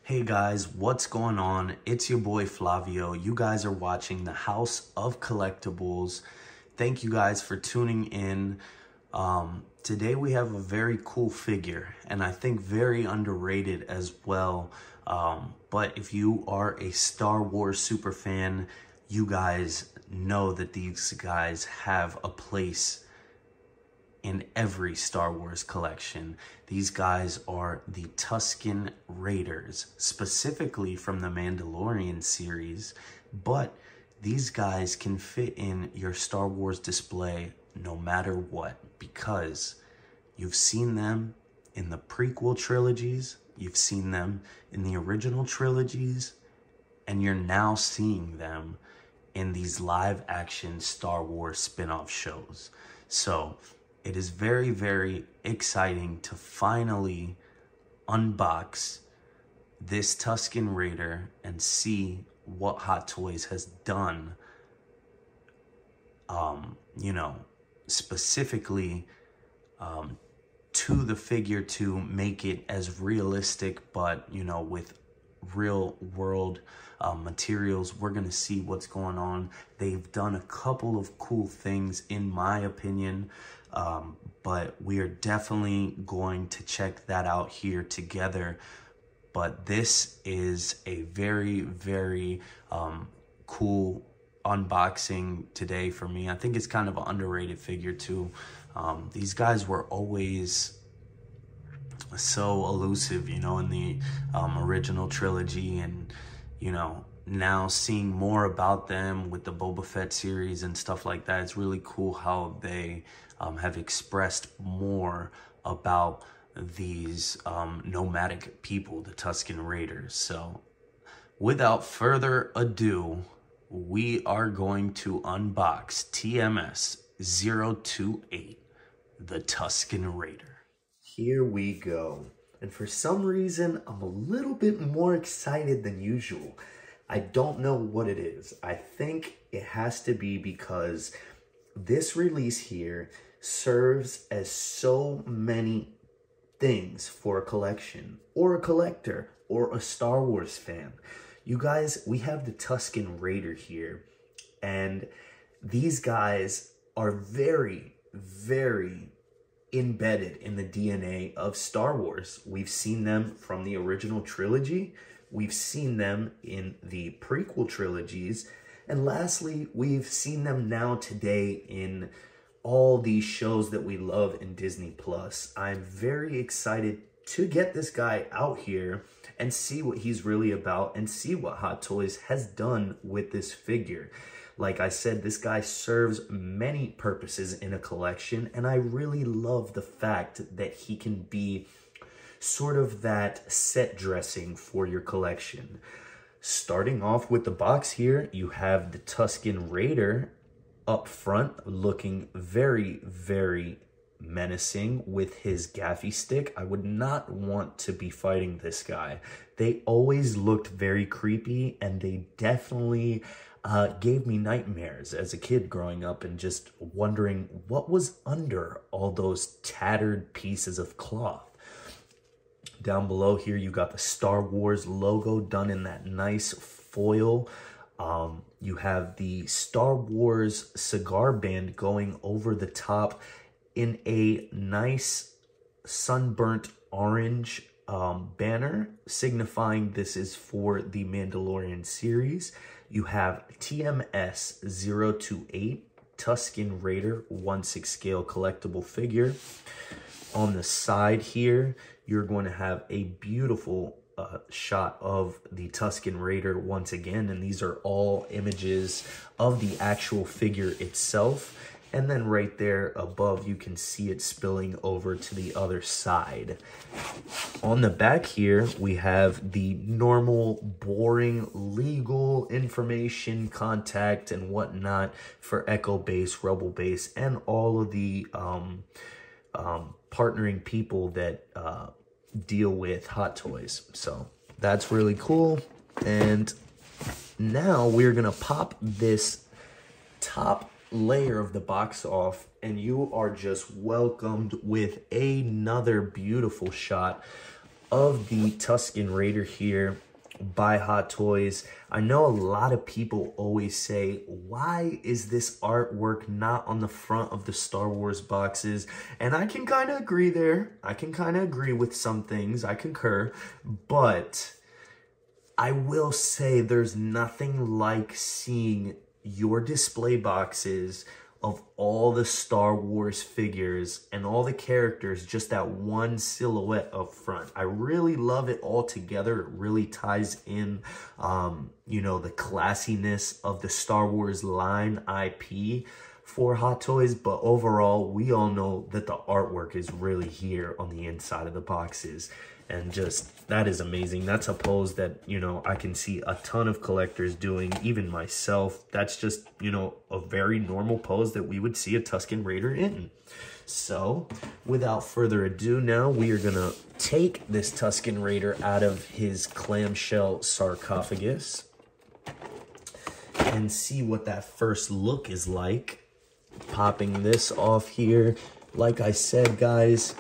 Hey guys, what's going on? It's your boy Flavio. You guys are watching the House of Collectibles. Thank you guys for tuning in. Today we have a very cool figure, and I think very underrated as well. But if you are a Star Wars super fan, you guys know that these guys have a place in every Star Wars collection. These guys are the Tusken Raiders, specifically from the Mandalorian series, but these guys can fit in your Star Wars display no matter what, because you've seen them in the prequel trilogies, you've seen them in the original trilogies, and you're now seeing them in these live action Star Wars spin-off shows. So it is very, very exciting to finally unbox this Tusken Raider and see what HotToys has done, specifically to the figure to make it as realistic, but, with real world materials. We're gonna see what's going on. They've done a couple of cool things in my opinion, but we are definitely going to check that out here together. But this is a very, very cool unboxing today for me. I think it's kind of an underrated figure too. These guys were always so elusive, in the original trilogy, and now seeing more about them with the Boba Fett series and stuff like that, it's really cool how they have expressed more about these nomadic people, the Tusken Raiders. So without further ado, we are going to unbox TMS028, the Tusken Raider. Here we go. And for some reason, I'm a little bit more excited than usual. I don't know what it is. I think it has to be because this release here serves as so many things for a collection or a collector or a Star Wars fan. You guys, we have the Tusken Raider here, and these guys are very, very embedded in the DNA of Star Wars. We've seen them from the original trilogy, we've seen them in the prequel trilogies, and lastly, we've seen them now today in all these shows that we love in Disney Plus. I'm very excited to get this guy out here and see what he's really about and see what HotToys has done with this figure. Like I said, this guy serves many purposes in a collection, and I really love the fact that he can be sort of that set dressing for your collection. Starting off with the box here, you have the Tusken Raider up front, looking very, very menacing with his gaffy stick. I would not want to be fighting this guy. They always looked very creepy, and they definitely gave me nightmares as a kid growing up and just wondering what was under all those tattered pieces of cloth. Down below here, you got the Star Wars logo done in that nice foil. You have the Star Wars cigar band going over the top in a nice sunburnt orange banner, signifying this is for the Mandalorian series. You have TMS028, Tusken Raider 1/6 scale collectible figure. On the side here, you're going to have a beautiful shot of the Tusken Raider once again, and these are all images of the actual figure itself. And then right there above, you can see it spilling over to the other side. On the back here, we have the normal, boring, legal information, contact, and whatnot for Echo Base, Rebel Base, and all of the partnering people that deal with HotToys. So that's really cool. And now we're gonna pop this top layer of the box off, and you are just welcomed with another beautiful shot of the Tusken Raider here by HotToys. I know a lot of people always say, why is this artwork not on the front of the Star Wars boxes? And I can kind of agree there. I can kind of agree with some things. I concur. But I will say there's nothing like seeing your display boxes of all the Star Wars figures and all the characters, just that one silhouette up front. I really love it all together. It really ties in, you know, the classiness of the Star Wars line IP for HotToys, but overall, we all know that the artwork is really here on the inside of the boxes. And just, that is amazing. That's a pose that, you know, I can see a ton of collectors doing, even myself. That's just, you know, a very normal pose that we would see a Tusken Raider in. So, without further ado now, we are gonna take this Tusken Raider out of his clamshell sarcophagus and see what that first look is like. Popping this off here. Like I said, guys,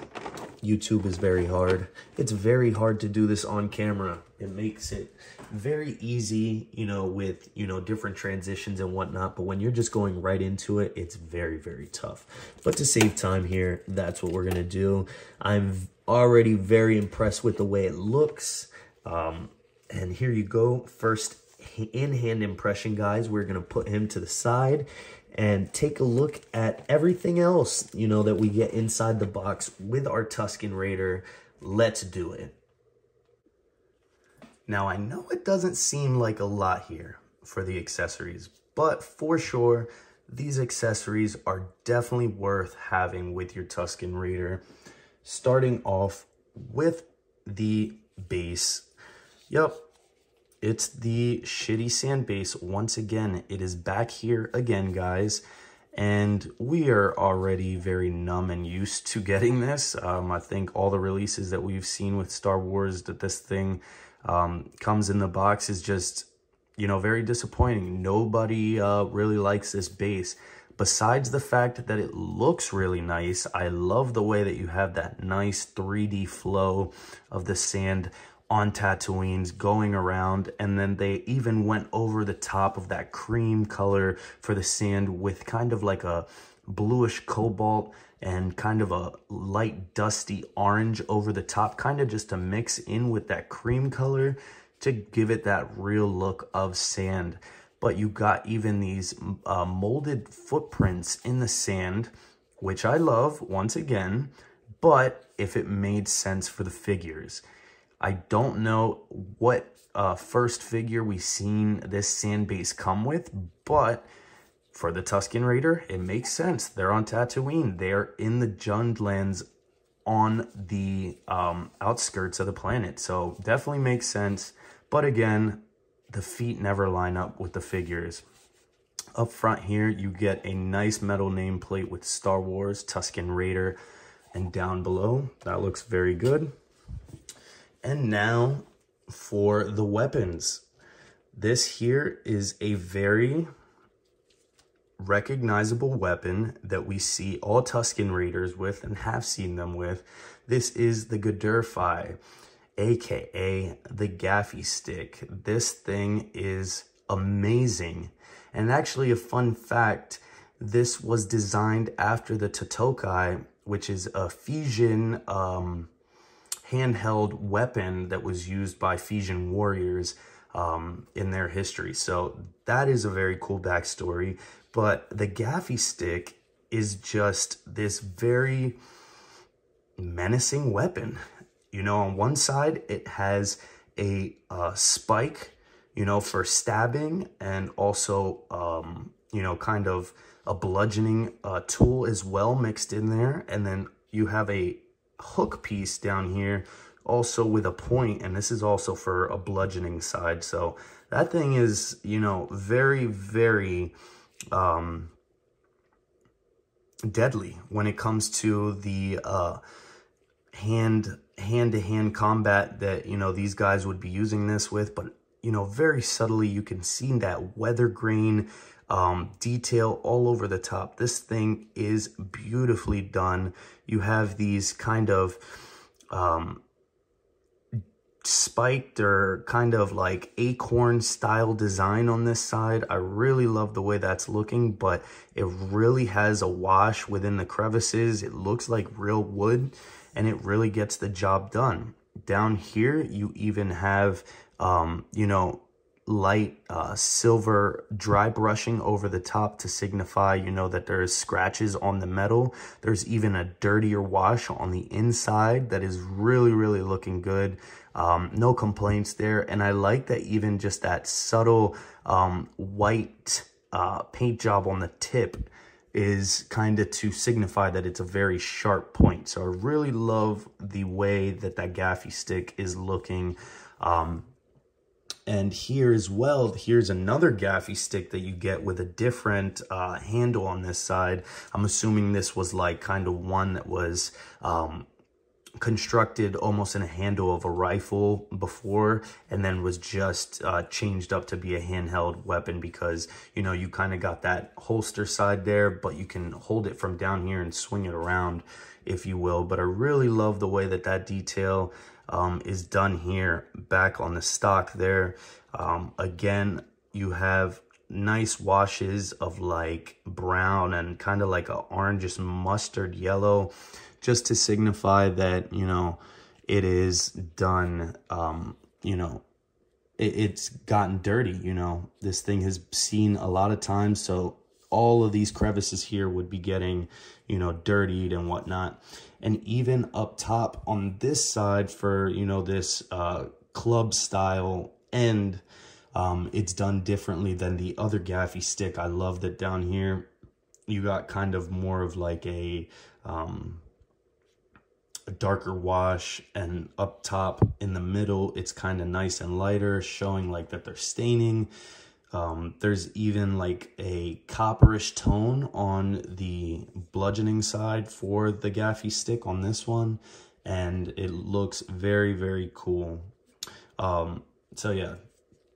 YouTube is very hard. It's very hard to do this on camera. It makes it very easy, you know, with, you know, different transitions and whatnot. But when you're just going right into it, it's very, very tough. But to save time here, that's what we're going to do. I'm already very impressed with the way it looks. And here you go. First in-hand impression, guys. We're going to put him to the side and take a look at everything else, you know, that we get inside the box with our Tusken Raider. Let's do it. Now, I know it doesn't seem like a lot here for the accessories, but for sure, these accessories are definitely worth having with your Tusken Raider. Starting off with the base. Yep. It's the shitty sand base. Once again, it is back here again, guys. And we are already very numb and used to getting this. I think all the releases that we've seen with Star Wars that this thing comes in the box is just, you know, very disappointing. Nobody really likes this base. Besides the fact that it looks really nice, I love the way that you have that nice 3D flow of the sand on Tatooine's going around, and then they even went over the top of that cream color for the sand with kind of like a bluish cobalt and kind of a light dusty orange over the top, kind of just to mix in with that cream color to give it that real look of sand. But you got even these molded footprints in the sand, which I love once again, but if it made sense for the figures. I don't know what first figure we've seen this sand base come with, but for the Tusken Raider, it makes sense. They're on Tatooine. They're in the Jund lands on the outskirts of the planet. So definitely makes sense. But again, the feet never line up with the figures. Up front here, you get a nice metal nameplate with Star Wars, Tusken Raider, and down below, that looks very good. And now for the weapons. This here is a very recognizable weapon that we see all Tusken Raiders with and have seen them with. This is the Gadurfi, aka the Gaffy Stick. This thing is amazing. And actually a fun fact, this was designed after the Totokai, which is a Fijian handheld weapon that was used by Fijian warriors in their history. So that is a very cool backstory. But the Gaffy Stick is just this very menacing weapon. You know, on one side, it has a spike, you know, for stabbing, and also, you know, kind of a bludgeoning tool as well mixed in there. And then you have a hook piece down here also with a point, and this is also for a bludgeoning side. So that thing is, you know, very, very deadly when it comes to the hand-to-hand combat that, you know, these guys would be using this with. But, you know, very subtly you can see that weather grain detail all over the top. This thing is beautifully done. You have these kind of spiked or kind of like acorn style design on this side. I really love the way that's looking, but it really has a wash within the crevices. It looks like real wood, and it really gets the job done. Down here, you even have, you know, light silver dry brushing over the top to signify, you know, that there's scratches on the metal. There's even a dirtier wash on the inside that is really, really looking good. No complaints there. And I like that even just that subtle white paint job on the tip is kind of to signify that it's a very sharp point. So I really love the way that that gaffy stick is looking. And here as well, here's another gaffy stick that you get with a different handle on this side. I'm assuming this was like kind of one that was constructed almost in a handle of a rifle before, and then was just changed up to be a handheld weapon, because, you know, you kind of got that holster side there, but you can hold it from down here and swing it around, if you will. But I really love the way that that detail is done here back on the stock there. Again, you have nice washes of like brown and kind of like a orangish mustard yellow, just to signify that, you know, it is done, you know, it's gotten dirty. You know, this thing has seen a lot of times, so all of these crevices here would be getting, you know, dirtied and whatnot. And even up top on this side for, you know, this club style end, it's done differently than the other gaffy stick. I love that down here you got kind of more of like a darker wash, and up top in the middle it's kind of nice and lighter, showing like that they're staining. There's even like a copperish tone on the bludgeoning side for the gaffy stick on this one, and it looks very, very cool. So yeah,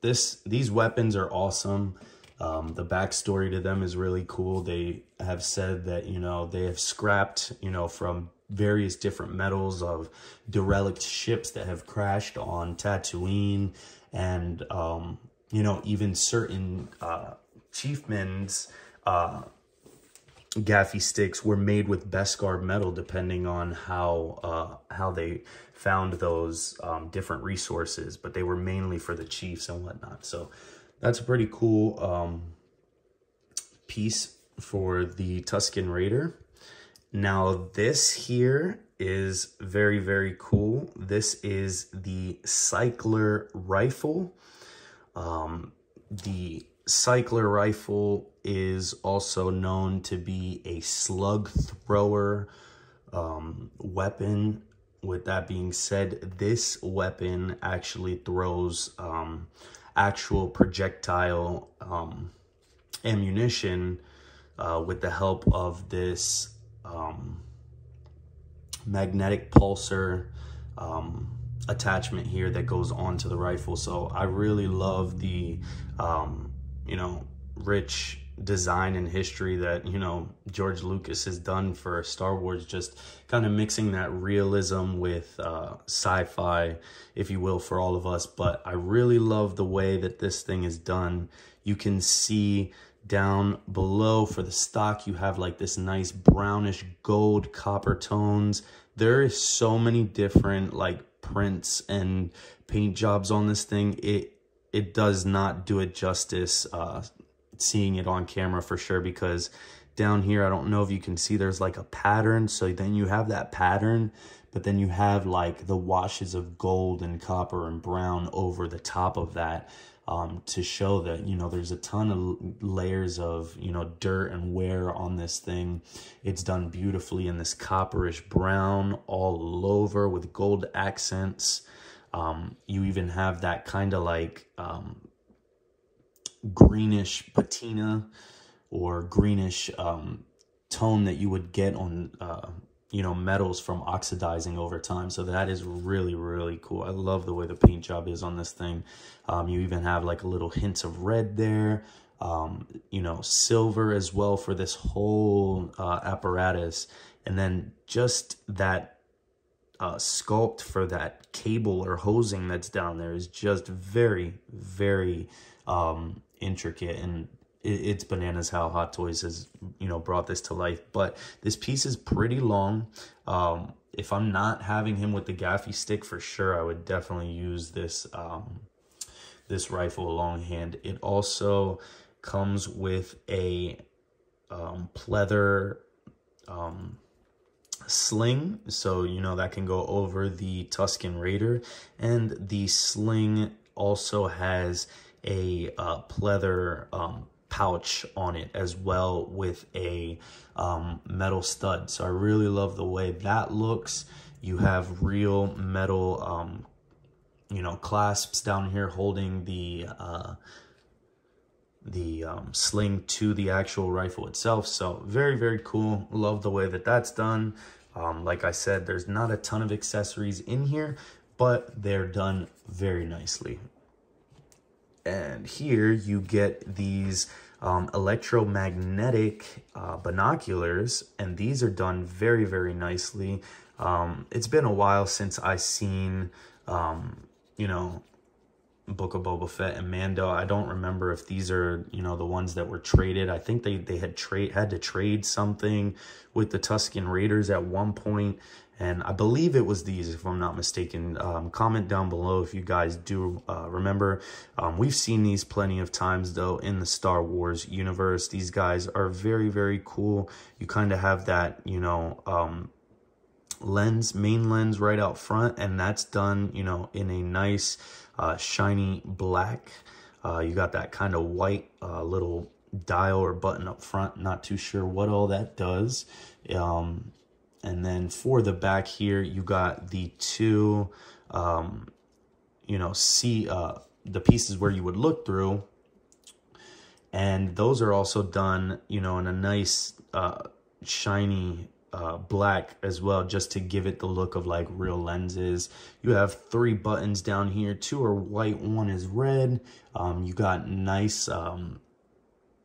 these weapons are awesome. The backstory to them is really cool. They have said that, you know, they have scrapped, you know, from various different metals of derelict ships that have crashed on Tatooine, and you know, even certain chiefmen's gaffy sticks were made with Beskar metal, depending on how they found those different resources, but they were mainly for the chiefs and whatnot. So that's a pretty cool piece for the Tusken Raider. Now this here is very, very cool. This is the Cycler rifle. The Cycler rifle is also known to be a slug thrower weapon. With that being said, this weapon actually throws actual projectile ammunition with the help of this magnetic pulsar attachment here that goes onto the rifle. So I really love the you know, rich design and history that, you know, George Lucas has done for Star Wars, just kind of mixing that realism with sci-fi, if you will, for all of us. But I really love the way that this thing is done. You can see down below for the stock, you have like this nice brownish gold copper tones. There is so many different like prints and paint jobs on this thing. It does not do it justice seeing it on camera for sure, because down here, I don't know if you can see, there's like a pattern. So then you have that pattern, but then you have like the washes of gold and copper and brown over the top of that, to show that, you know, there's a ton of layers of, you know, dirt and wear on this thing. It's done beautifully in this copperish brown all over with gold accents. You even have that kind of like greenish patina or greenish tone that you would get on you know, metals from oxidizing over time. So that is really, really cool. I love the way the paint job is on this thing. You even have like a little hints of red there, you know, silver as well for this whole apparatus. And then just that sculpt for that cable or hosing that's down there is just very, very intricate, and it's bananas how Hot Toys has, you know, brought this to life. But this piece is pretty long. If I'm not having him with the gaffy stick, for sure I would definitely use this this rifle longhand. It also comes with a pleather sling, so you know that can go over the Tusken Raider, and the sling also has a pleather pouch on it as well, with a metal stud. So I really love the way that looks. You have real metal you know, clasps down here holding the sling to the actual rifle itself. So very, very cool. Love the way that that's done. Like I said, there's not a ton of accessories in here, but they're done very nicely. And here you get these electromagnetic binoculars, and these are done very, very nicely. It's been a while since I seen, you know, Book of Boba Fett and Mando. I don't remember if these are, you know, the ones that were traded. I think they had to trade something with the Tusken Raiders at one point, and I believe it was these, if I'm not mistaken. Comment down below if you guys do remember. We've seen these plenty of times though in the Star Wars universe. These guys are very, very cool. You kind of have that, you know, main lens right out front, and that's done, you know, in a nice shiny black. You got that kind of white little dial or button up front. Not too sure what all that does. And then for the back here, you got the two, you know, the pieces where you would look through, and those are also done, you know, in a nice shiny black as well, just to give it the look of like real lenses. You have 3 buttons down here. 2 are white, 1 is red. You got nice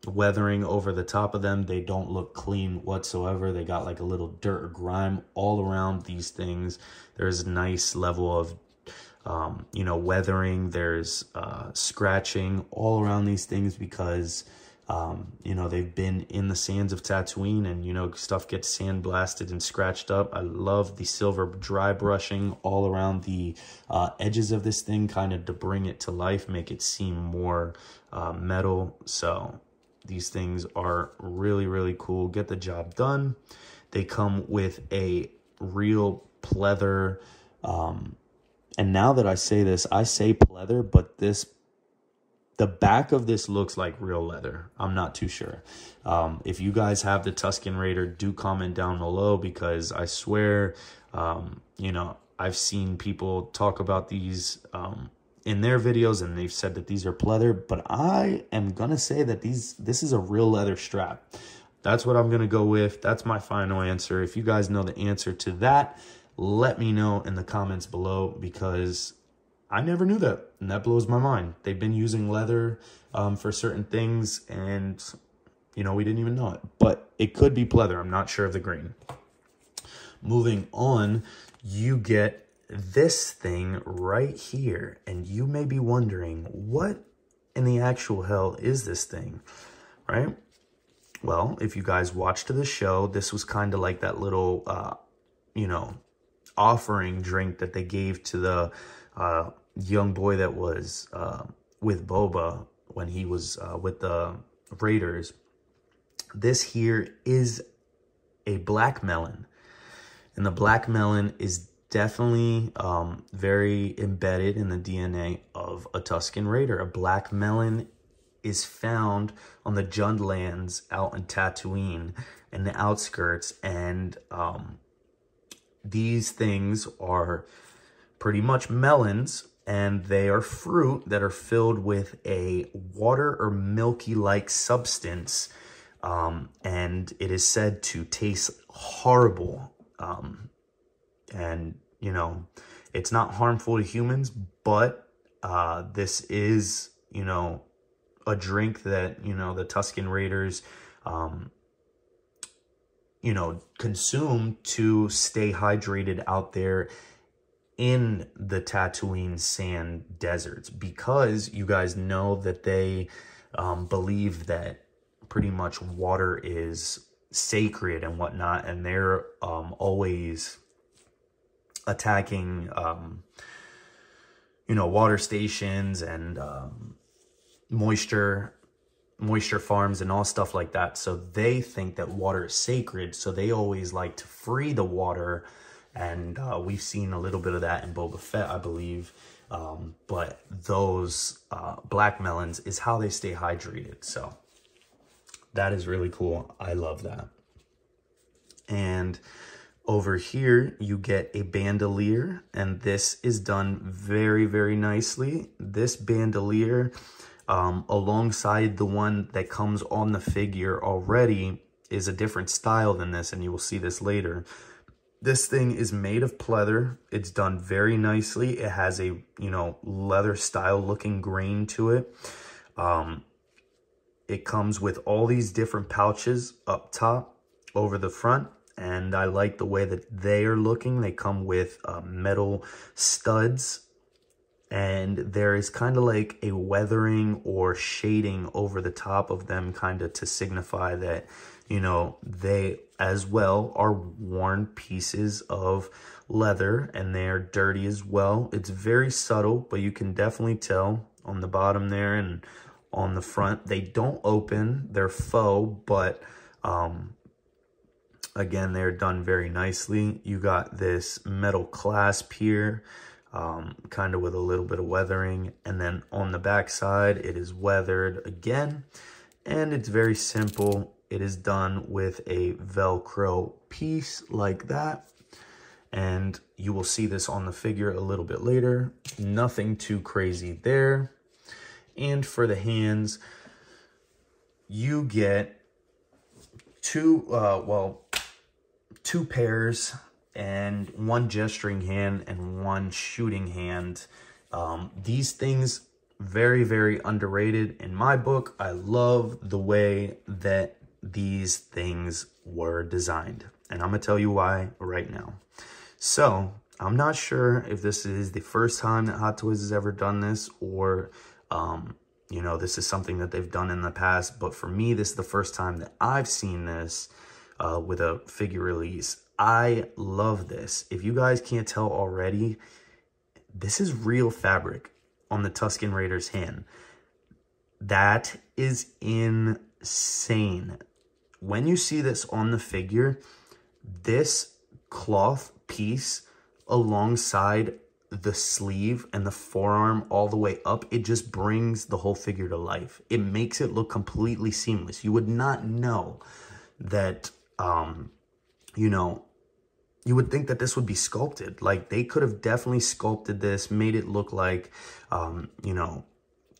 weathering over the top of them. They don't look clean whatsoever. They got like a little dirt or grime all around these things. There's a nice level of you know, weathering. There's scratching all around these things because you know, they've been in the sands of Tatooine, and, you know, stuff gets sandblasted and scratched up. I love the silver dry brushing all around the edges of this thing, kind of to bring it to life, make it seem more metal. So these things are really, really cool. Get the job done. They come with a real pleather. And now that I say this, I say pleather, but the back of this looks like real leather. I'm not too sure. If you guys have the Tusken Raider, do comment down below, because I swear, you know, I've seen people talk about these in their videos, and they've said that these are pleather, but I am going to say that this is a real leather strap. That's what I'm going to go with. That's my final answer. If you guys know the answer to that, let me know in the comments below, because I never knew that, and that blows my mind. They've been using leather for certain things, and, you know, we didn't even know it. But it could be pleather. I'm not sure of the grain. Moving on, you get this thing right here, and you may be wondering, what in the actual hell is this thing, right? Well, if you guys watched the show, this was kind of like that little, you know, offering drink that they gave to the young boy that was with Boba when he was with the Raiders. This here is a black melon, and the black melon is definitely very embedded in the DNA of a Tusken Raider. A black melon is found on the Jund lands out in Tatooine and the outskirts, and these things are pretty much melons, and they are fruit that are filled with a water or milky-like substance, and it is said to taste horrible. And, you know, it's not harmful to humans, but this is, you know, a drink that, you know, the Tusken Raiders you know, consume to stay hydrated out there in the Tatooine sand deserts, because you guys know that they believe that pretty much water is sacred and whatnot, and they're always attacking you know, water stations and moisture farms and all stuff like that. So they think that water is sacred, so they always like to free the water. And we've seen a little bit of that in Boba Fett, I believe. But those black melons is how they stay hydrated. So that is really cool. I love that. And over here, you get a bandolier. And this is done very, very nicely. This bandolier, alongside the one that comes on the figure already, is a different style than this. And you will see this later. This thing is made of pleather. It's done very nicely. It has a, you know, leather style looking grain to it. It comes with all these different pouches up top over the front. And I like the way that they are looking. They come with metal studs. And there is kind of like a weathering or shading over the top of them, kind of to signify that, you know, they as well are worn pieces of leather, and they're dirty as well. It's very subtle, but you can definitely tell on the bottom there and on the front. They don't open, they're faux, but again, they're done very nicely. You got this metal clasp here, kind of with a little bit of weathering, and then on the back side it is weathered again, and it's very simple. It is done with a Velcro piece like that, and you will see this on the figure a little bit later. Nothing too crazy there. And for the hands, you get two pairs, and one gesturing hand and one shooting hand. These things, very, very underrated in my book. I love the way that these things were designed, and I'm gonna tell you why right now. So I'm not sure if this is the first time that Hot Toys has ever done this, or you know, this is something that they've done in the past, but for me, this is the first time that I've seen this with a figure release. I love this. If you guys can't tell already, this is real fabric on the Tusken Raider's hand. That is insane. When you see this on the figure, this cloth piece alongside the sleeve and the forearm all the way up, it just brings the whole figure to life. It makes it look completely seamless. You would not know that, you know, you would think that this would be sculpted. Like, they could have definitely sculpted this, made it look like, you know,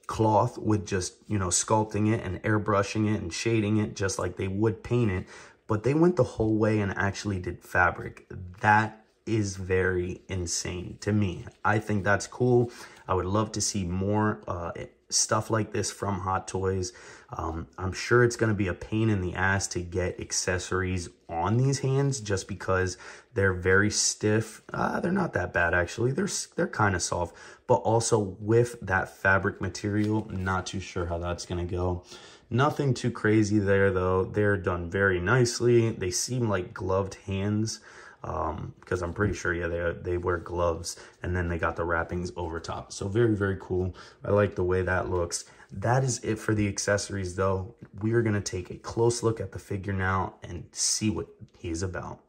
cloth with just, you know, sculpting it and airbrushing it and shading it just like they would paint it. But they went the whole way and actually did fabric. That is very insane to me. I think that's cool. I would love to see more stuff like this from Hot Toys. I'm sure it's going to be a pain in the ass to get accessories on these hands, just because they're very stiff. They're not that bad, actually. They're kind of soft, but also with that fabric material, not too sure how that's going to go. Nothing too crazy there, though. They're done very nicely. They seem like gloved hands, because I'm pretty sure, yeah, they wear gloves, and then they got the wrappings over top. So very, very cool. I like the way that looks. That is it for the accessories, though. We are going to take a close look at the figure now and see what he's about.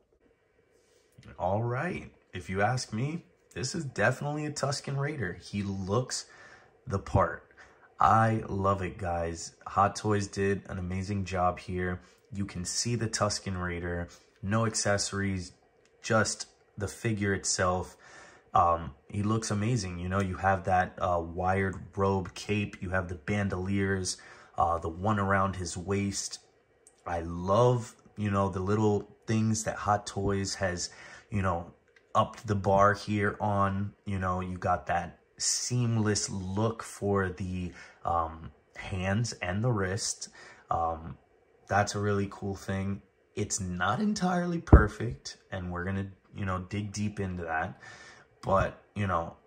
All right. If you ask me, this is definitely a Tusken Raider. He looks the part. I love it, guys. Hot Toys did an amazing job here. You can see the Tusken Raider, no accessories, just the figure itself. He looks amazing. You know, you have that wired robe cape. You have the bandoliers, the one around his waist. I love, you know, the little things that Hot Toys has, you know, upped the bar here on. You know, you got that seamless look for the hands and the wrist. That's a really cool thing. It's not entirely perfect, and we're going to, you know, dig deep into that. But, you know,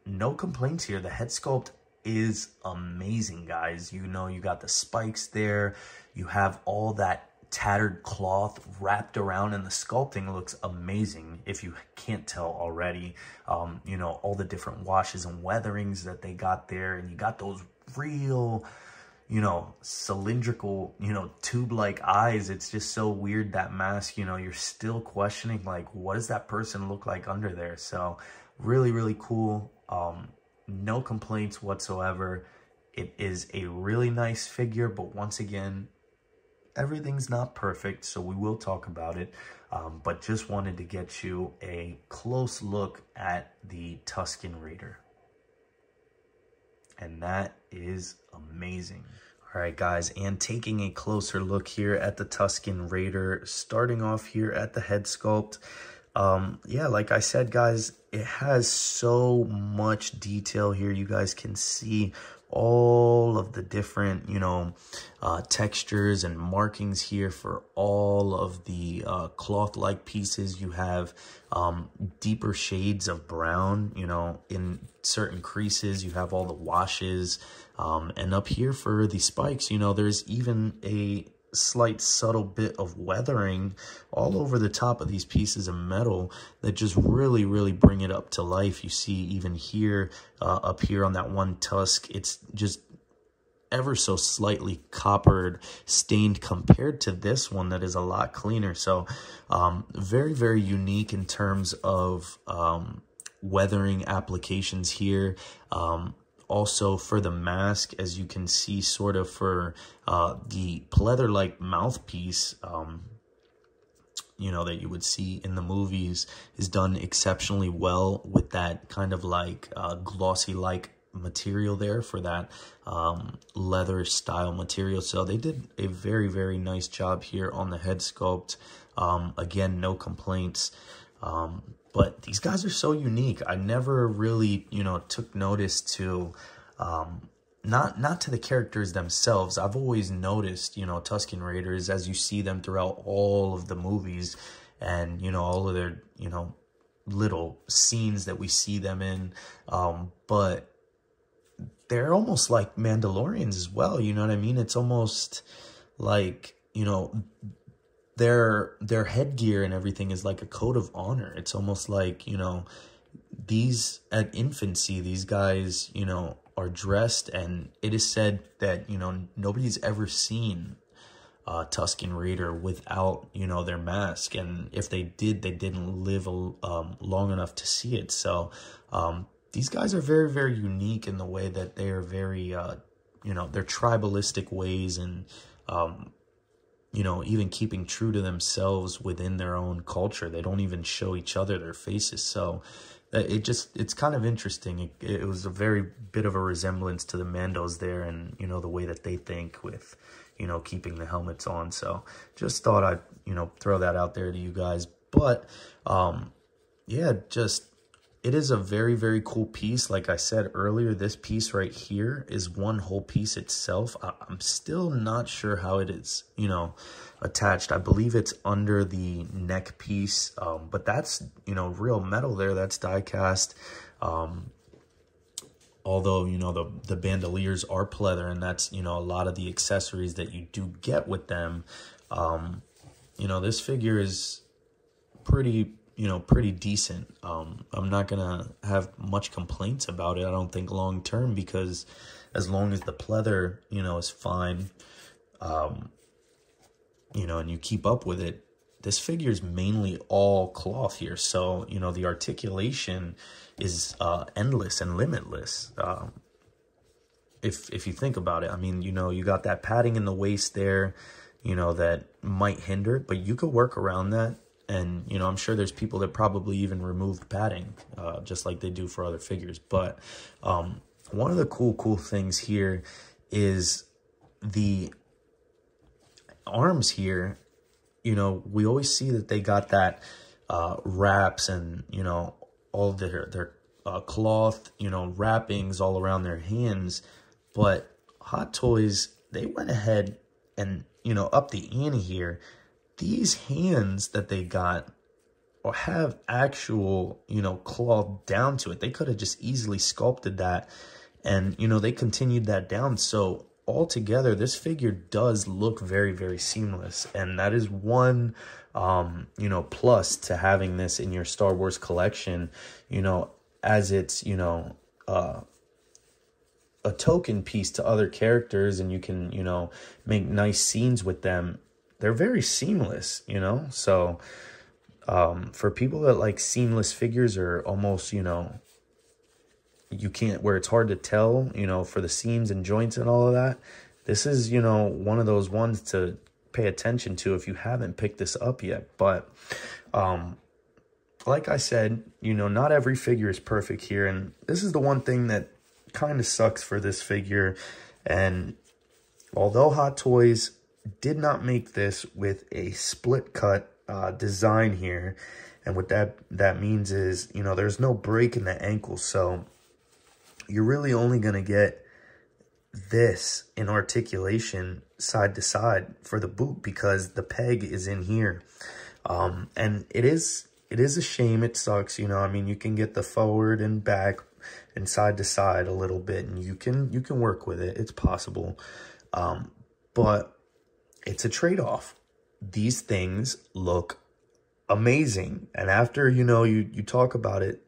no complaints here. The head sculpt is amazing, guys. You know, you got the spikes there. You have all that tattered cloth wrapped around, and the sculpting looks amazing, if you can't tell already. You know, all the different washes and weatherings that they got there, and you got those real, you know, cylindrical, you know, tube-like eyes. It's just so weird, that mask. You know, you're still questioning, like, what does that person look like under there? So really, really cool. No complaints whatsoever. It is a really nice figure, but once again, everything's not perfect, so we will talk about it. But just wanted to get you a close look at the Tusken Raider. And that is amazing. All right, guys, and taking a closer look here at the Tusken Raider, starting off here at the head sculpt. Yeah, like I said, guys, it has so much detail here. You guys can see all of the different, you know, textures and markings here for all of the cloth-like pieces. You have deeper shades of brown, you know, in certain creases. You have all the washes, and up here for the spikes, you know, there's even a slight subtle bit of weathering all over the top of these pieces of metal that just really, really bring it up to life. You see even here, up here on that one tusk, it's just ever so slightly coppered, stained compared to this one that is a lot cleaner. So very, very unique in terms of weathering applications here. Also for the mask, as you can see, sort of for the pleather-like mouthpiece, you know, that you would see in the movies, is done exceptionally well with that kind of like glossy-like material there for that leather style material. So they did a very, very nice job here on the head sculpt. Again, no complaints. But these guys are so unique. I never really, you know, took notice to, not to the characters themselves. I've always noticed, you know, Tusken Raiders as you see them throughout all of the movies, and, you know, all of their, you know, little scenes that we see them in. But they're almost like Mandalorians as well. You know what I mean? It's almost like, you know, their headgear and everything is like a code of honor. It's almost like, you know, these at infancy, these guys, you know, are dressed, and it is said that, you know, nobody's ever seen Tusken Raider without, you know, their mask, and if they did, they didn't live long enough to see it. So these guys are very, very unique in the way that they are very, you know, their tribalistic ways, and you know, even keeping true to themselves within their own culture. They don't even show each other their faces. So it's kind of interesting. It was a very bit of a resemblance to the Mandos there, and, you know, the way that they think with, you know, keeping the helmets on. So just thought I'd, you know, throw that out there to you guys. But yeah, just, it is a very, very cool piece. Like I said earlier, this piece right here is one whole piece itself. I'm still not sure how it is, you know, attached. I believe it's under the neck piece, but that's, you know, real metal there. That's die cast. Although, you know, the bandoliers are pleather, and that's, you know, a lot of the accessories that you do get with them. You know, this figure is pretty, you know, pretty decent. I'm not gonna have much complaints about it, I don't think, long term, because as long as the pleather, you know, is fine, you know, and you keep up with it, this figure is mainly all cloth here. So, you know, the articulation is endless and limitless. If you think about it, I mean, you know, you got that padding in the waist there, you know, that might hinder, but you could work around that. And, you know, I'm sure there's people that probably even removed padding, just like they do for other figures. But one of the cool things here is the arms here. You know, we always see that they got that wraps and, you know, all of their cloth, you know, wrappings all around their hands. But Hot Toys, they went ahead and, you know, upped the ante here. these hands that they got or have actual, you know, cloth down to it. They could have just easily sculpted that, and, you know, they continued that down. So altogether, this figure does look very, very seamless. And that is one, you know, plus to having this in your Star Wars collection, you know, as it's, you know, a token piece to other characters, and you can, you know, make nice scenes with them. They're very seamless, you know. So for people that like seamless figures, or almost, you know, you can't, where it's hard to tell, you know, for the seams and joints and all of that, this is, you know, one of those ones to pay attention to if you haven't picked this up yet. But like I said, you know, not every figure is perfect here, and this is the one thing that kind of sucks for this figure. And although Hot Toys did not make this with a split cut design here, and what that means is, you know, there's no break in the ankle, so you're really only going to get this in articulation side to side for the boot, because the peg is in here. And it is a shame. It sucks, you know. I mean, you can get the forward and back and side to side a little bit, and you can work with it. It's possible. But it's a trade-off. These things look amazing, and after, you know, you talk about it,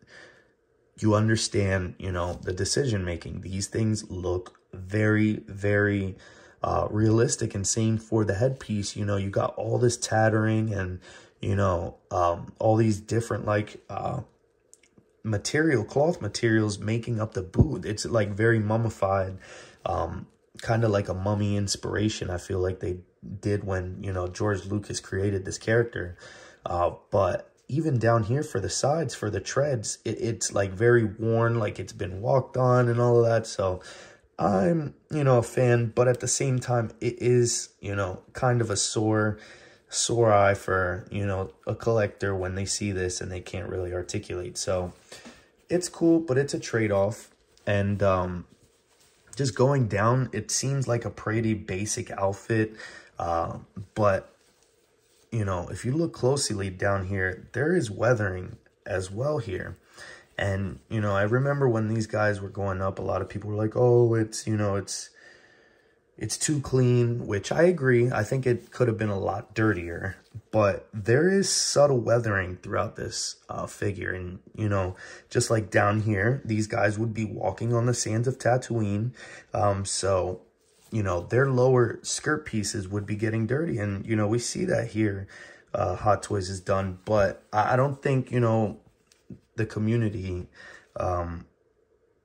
you understand, you know, the decision making. These things look very, very realistic, and same for the headpiece. You know, you got all this tattering, and, you know, all these different like cloth materials making up the boot. It's like very mummified, kind of like a mummy inspiration, I feel like they did when, you know, George Lucas created this character. But even down here for the sides, for the treads, it's like very worn, like it's been walked on and all of that. So I'm, you know, a fan, but at the same time, it is, you know, kind of a sore eye for, you know, a collector when they see this and they can't really articulate. So it's cool, but it's a trade-off. And just going down, it seems like a pretty basic outfit, but, you know, if you look closely down here, there is weathering as well here. And, you know, I remember when these guys were going up, a lot of people were like, oh, it's, you know, it's too clean, which I agree. I think it could have been a lot dirtier, but there is subtle weathering throughout this figure. And, you know, just like down here, these guys would be walking on the sands of Tatooine. So, you know, their lower skirt pieces would be getting dirty. And, you know, we see that here, Hot Toys is done. But I don't think, you know, the community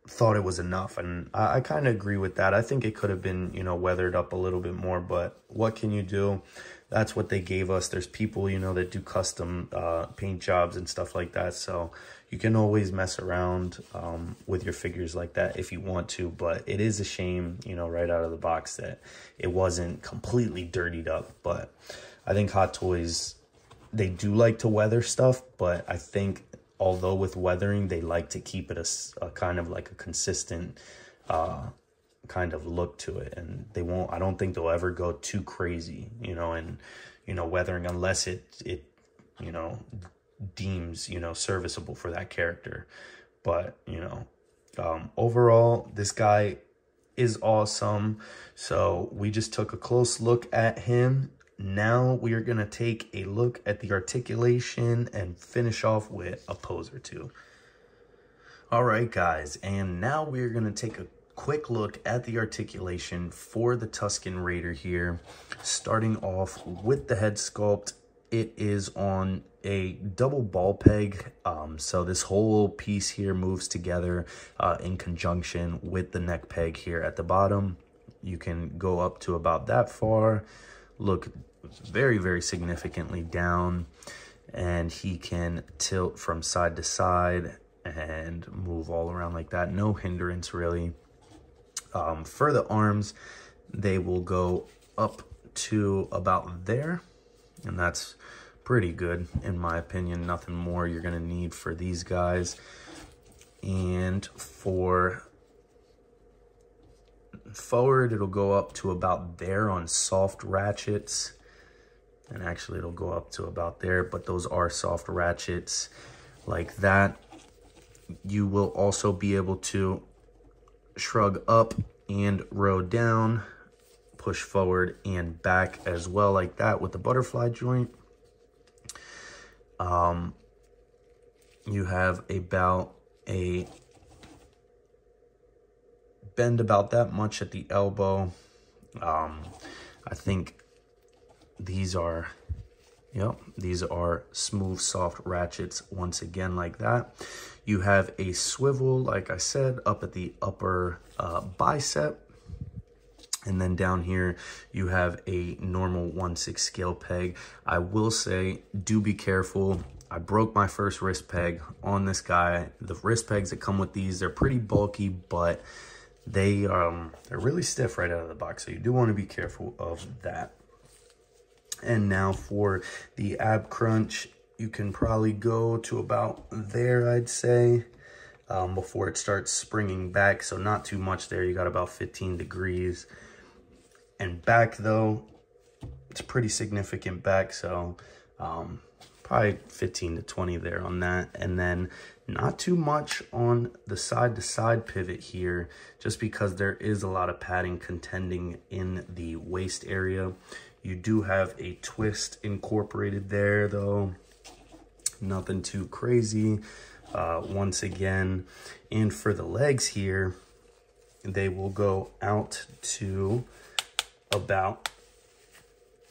thought it was enough. And I kind of agree with that. I think it could have been, you know, weathered up a little bit more. But what can you do? That's what they gave us. There's people, you know, that do custom paint jobs and stuff like that. So you can always mess around with your figures like that if you want to, but it is a shame, you know, right out of the box that it wasn't completely dirtied up. But I think Hot Toys, they do like to weather stuff, but I think although with weathering, they like to keep it a kind of like a consistent kind of look to it. And they won't, I don't think they'll ever go too crazy, you know, and, you know, weathering, unless it you know, deems, you know, serviceable for that character. But, you know, overall, this guy is awesome. So we just took a close look at him. Now we are going to take a look at the articulation and finish off with a pose or two. All right, guys, and now we're going to take a quick look at the articulation for the Tusken Raider here. Starting off with the head sculpt, it is on a double ball peg, so this whole piece here moves together in conjunction with the neck peg here at the bottom. You can go up to about that far, look very, very significantly down, and he can tilt from side to side and move all around like that. No hindrance, really. For the arms, they will go up to about there, and that's pretty good in my opinion. Nothing more you're gonna need for these guys. And for forward, it'll go up to about there on soft ratchets, and actually it'll go up to about there, but those are soft ratchets like that. You will also be able to shrug up and row down, push forward and back as well like that with the butterfly joint. You have about a bend about that much at the elbow. I think these are, yep, these are smooth, soft ratchets once again like that. You have a swivel, like I said, up at the upper bicep. And then down here, you have a normal 1/6 scale peg. I will say, do be careful. I broke my first wrist peg on this guy. The wrist pegs that come with these, they're pretty bulky, but they're really stiff right out of the box. So you do want to be careful of that. And now for the ab crunch, you can probably go to about there, I'd say, before it starts springing back. So not too much there. You got about 15 degrees. And back though, it's pretty significant back. So probably 15 to 20 there on that. And then not too much on the side to side pivot here, just because there is a lot of padding contending in the waist area. You do have a twist incorporated there though. Nothing too crazy once again. And for the legs here, they will go out to about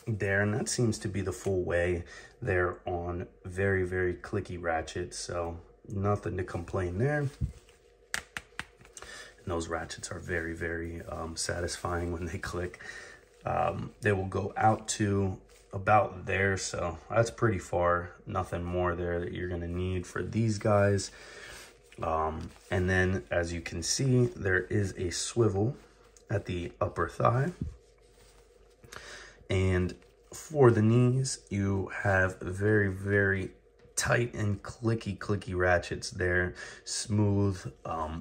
there, and that seems to be the full way. They're on very, very clicky ratchets, so nothing to complain there. And those ratchets are very, very satisfying when they click. They will go out to about there, so that's pretty far. Nothing more there that you're gonna need for these guys. And then as you can see, there is a swivel at the upper thigh. And for the knees, you have very, very tight and clicky ratchets there. Smooth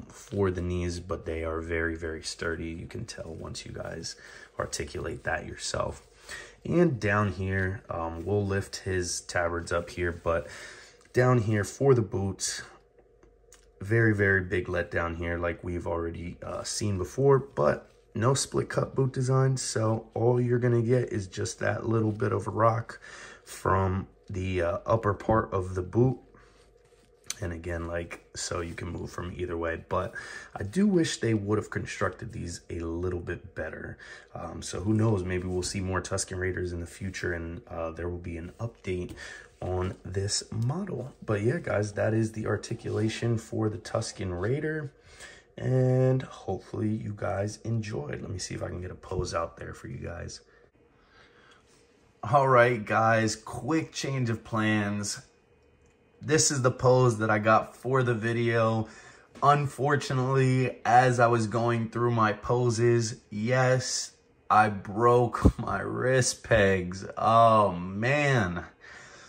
for the knees, but they are very, very sturdy. You can tell once you guys articulate that yourself. And down here, we'll lift his tabards up here, but down here for the boots, very, very big letdown here like we've already seen before, but no split cut boot design, so all you're gonna get is just that little bit of rock from the upper part of the boot. And again, like, so you can move from either way, but I do wish they would have constructed these a little bit better. So who knows, maybe we'll see more Tusken Raiders in the future, and there will be an update on this model. But yeah, guys, that is the articulation for the Tusken Raider. And hopefully you guys enjoyed. Let me see if I can get a pose out there for you guys. All right, guys, quick change of plans. This is the pose that I got for the video. Unfortunately, as I was going through my poses, yes, I broke my wrist pegs. Oh man,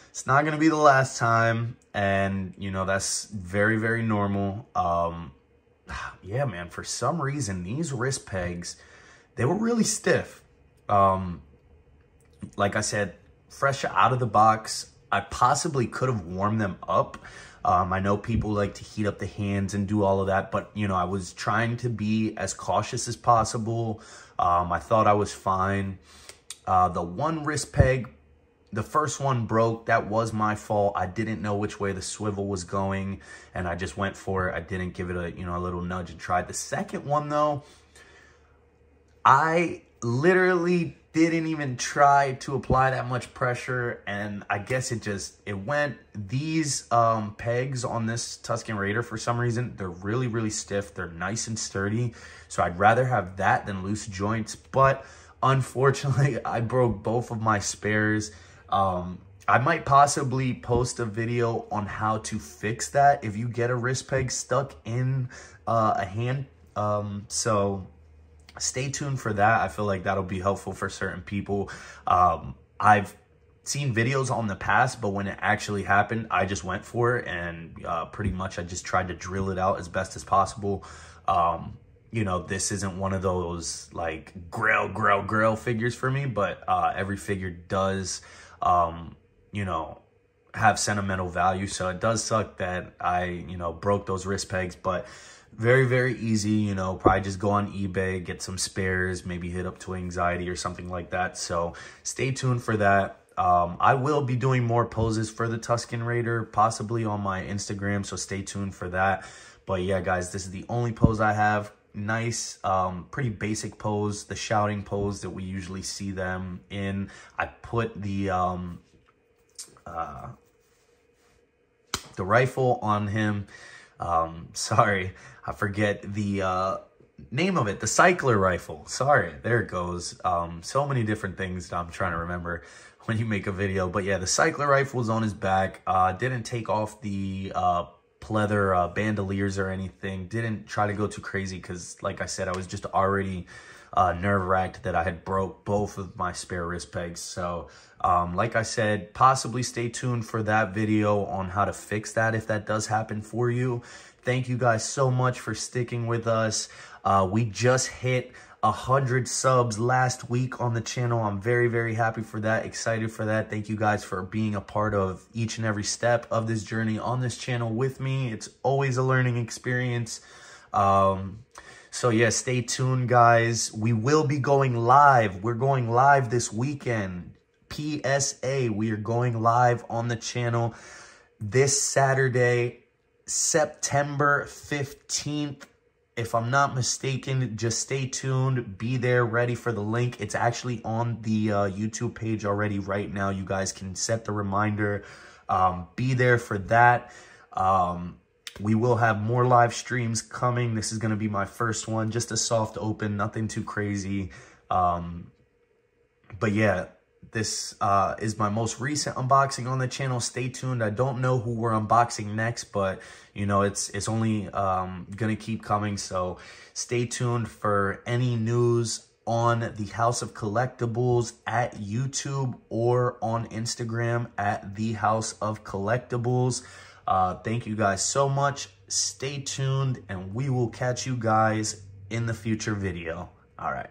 it's not gonna be the last time. And you know, that's very, very normal. Yeah, man, for some reason, these wrist pegs, they were really stiff. Like I said, fresh out of the box, I possibly could have warmed them up. I know people like to heat up the hands and do all of that, but, you know, I was trying to be as cautious as possible. I thought I was fine. The one wrist peg, the first one broke. That was my fault. I didn't know which way the swivel was going, and I just went for it. I didn't give it a, you know, a little nudge and tried. The second one, though, I literally didn't even try to apply that much pressure, and I guess it went. These pegs on this Tusken Raider, for some reason, they're really, really stiff. They're nice and sturdy, so I'd rather have that than loose joints, but unfortunately, I broke both of my spares. I might possibly post a video on how to fix that if you get a wrist peg stuck in a hand. So stay tuned for that. I feel like that'll be helpful for certain people. I've seen videos on the past, but when it actually happened, I just went for it, and pretty much I just tried to drill it out as best as possible. You know, this isn't one of those like grail figures for me, but every figure does you know, have sentimental value. So it does suck that I, you know, broke those wrist pegs, but very, very easy, you know, probably just go on eBay, get some spares, maybe hit up Toy Anxiety or something like that. So stay tuned for that. I will be doing more poses for the Tusken Raider, possibly on my Instagram, so stay tuned for that. But yeah, guys, this is the only pose I have. Nice, pretty basic pose, the shouting pose that we usually see them in. I put the rifle on him. Sorry, I forget the name of it, the cycler rifle. Sorry, there it goes. So many different things that I'm trying to remember when you make a video. But yeah, the cycler rifle was on his back. Didn't take off the pleather bandoliers or anything. Didn't try to go too crazy because, like I said, I was just already nerve-wracked that I had broke both of my spare wrist pegs. So like I said, possibly stay tuned for that video on how to fix that if that does happen for you. Thank you guys so much for sticking with us. We just hit 100 subs last week on the channel. I'm very, very happy for that, excited for that. Thank you guys for being a part of each and every step of this journey on this channel with me. It's always a learning experience. So yeah, stay tuned, guys. We will be going live. We're going live this weekend. PSA, we are going live on the channel this Saturday, September 15th. If I'm not mistaken, just stay tuned. Be there, ready for the link. It's actually on the YouTube page already right now. You guys can set the reminder. Be there for that. We will have more live streams coming. This is going to be my first one. Just a soft open, nothing too crazy. But yeah, this is my most recent unboxing on the channel. Stay tuned. I don't know who we're unboxing next, but you know, it's only gonna keep coming. So stay tuned for any news on the House of Collectibles at YouTube or on Instagram at the House of Collectibles. Thank you guys so much. Stay tuned, and we will catch you guys in the future video. All right.